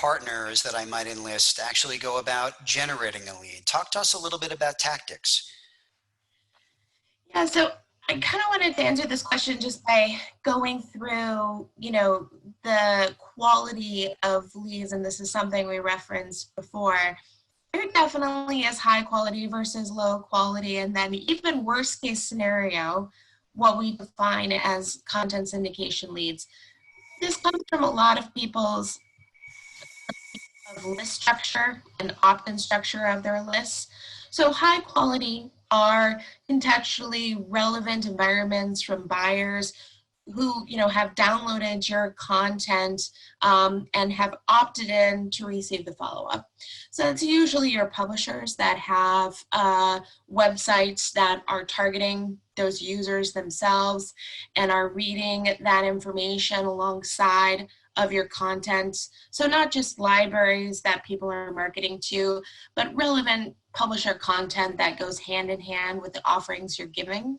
partners that I might enlist actually go about generating a lead? Talk to us a little bit about tactics. Yeah, so I kind of wanted to answer this question just by going through, the quality of leads, and this is something we referenced before. There definitely is high quality versus low quality, and then even worst case scenario, what we define as content syndication leads. This comes from a lot of people's list structure and opt-in structure of their lists. So high quality are contextually relevant environments from buyers who have downloaded your content and have opted in to receive the follow-up. So it's usually your publishers that have websites that are targeting those users themselves and are reading that information alongside of your content. So not just libraries that people are marketing to, but relevant publisher content that goes hand in hand with the offerings you're giving.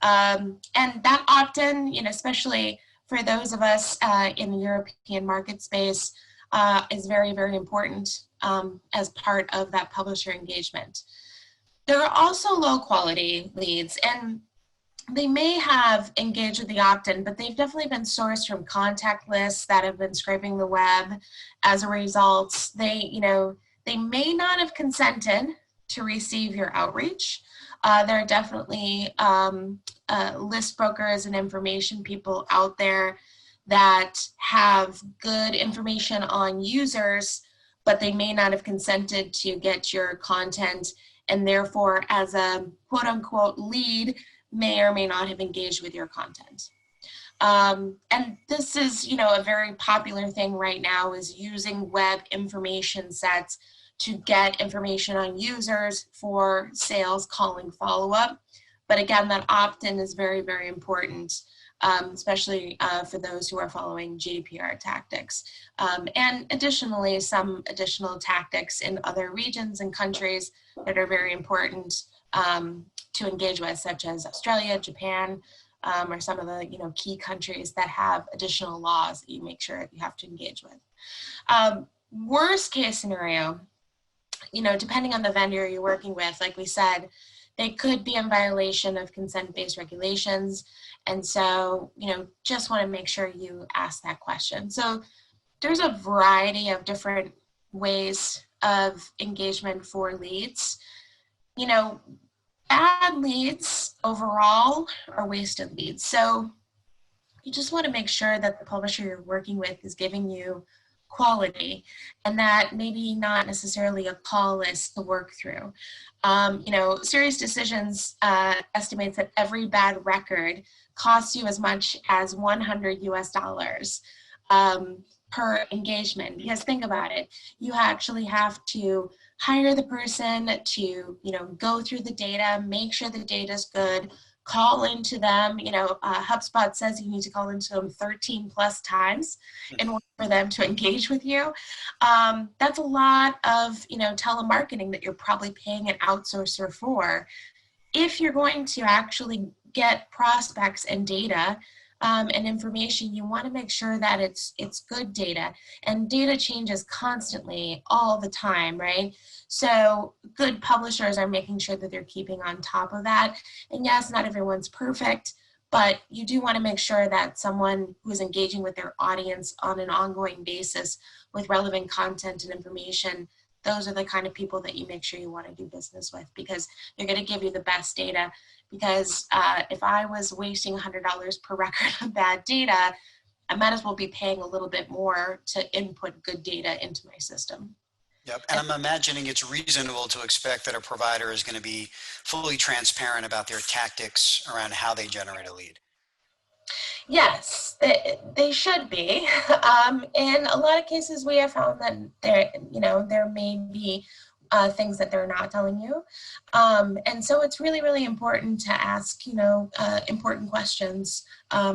And that opt-in, especially for those of us in the European market space, is very, very important as part of that publisher engagement. There are also low quality leads, and they may have engaged with the opt-in, but they've definitely been sourced from contact lists that have been scraping the web. As a result, they may not have consented to receive your outreach. There are definitely list brokers and information people out there that have good information on users, but they may not have consented to get your content, and therefore, as a quote-unquote lead, may or may not have engaged with your content. And this is, a very popular thing right now, is using web information sets to get information on users for sales calling follow-up. But again, that opt-in is very, very important, especially for those who are following GDPR tactics. And additionally, some additional tactics in other regions and countries that are very important to engage with, such as Australia, Japan, or some of the key countries that have additional laws that you make sure you have to engage with. Worst case scenario, depending on the vendor you're working with, like we said, they could be in violation of consent-based regulations. And so, just want to make sure you ask that question. So there's a variety of different ways of engagement for leads. Bad leads overall are wasted leads. So you just want to make sure that the publisher you're working with is giving you quality, and that maybe not necessarily a call list to work through. Serious Decisions estimates that every bad record costs you as much as $100 per engagement. Because think about it, you actually have to hire the person to, go through the data, make sure the data is good, call into them. HubSpot says you need to call into them 13 plus times in order for them to engage with you. That's a lot of, telemarketing that you're probably paying an outsourcer for. If you're going to actually get prospects and data and information, you want to make sure that it's good data, and data changes constantly all the time, right? So good publishers are making sure that they're keeping on top of that. And yes, not everyone's perfect, but you do want to make sure that someone who's engaging with their audience on an ongoing basis with relevant content and information, those are the kind of people that you make sure you want to do business with, because they're going to give you the best data. Because if I was wasting $100 per record of bad data, I might as well be paying a little bit more to input good data into my system. Yep, and I'm imagining it's reasonable to expect that a provider is going to be fully transparent about their tactics around how they generate a lead. Yes, they should be. In a lot of cases, we have found that there may be things that they're not telling you. And so it's really, really important to ask, important questions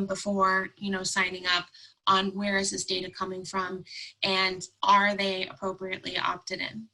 before, signing up on where is this data coming from and are they appropriately opted in.